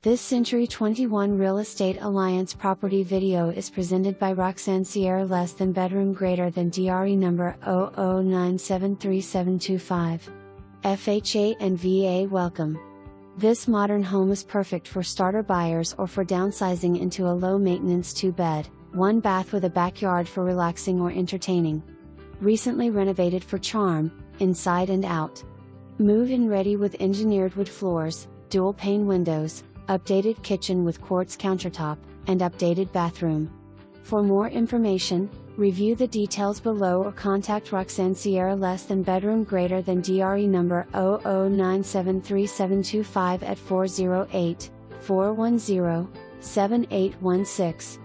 This Century 21 Real Estate Alliance property video is presented by Roxanne Sierra less than bedroom greater than DRE number 00973725. FHA and VA welcome. This modern home is perfect for starter buyers or for downsizing into a low-maintenance 2-bed, 1-bath with a backyard for relaxing or entertaining. Recently renovated for charm, inside and out. Move-in ready with engineered wood floors, dual pane windows, updated kitchen with quartz countertop, and updated bathroom. For more information, review the details below or contact Roxanne Sierra less than bedroom greater than DRE number 00973725 at 408-410-7816.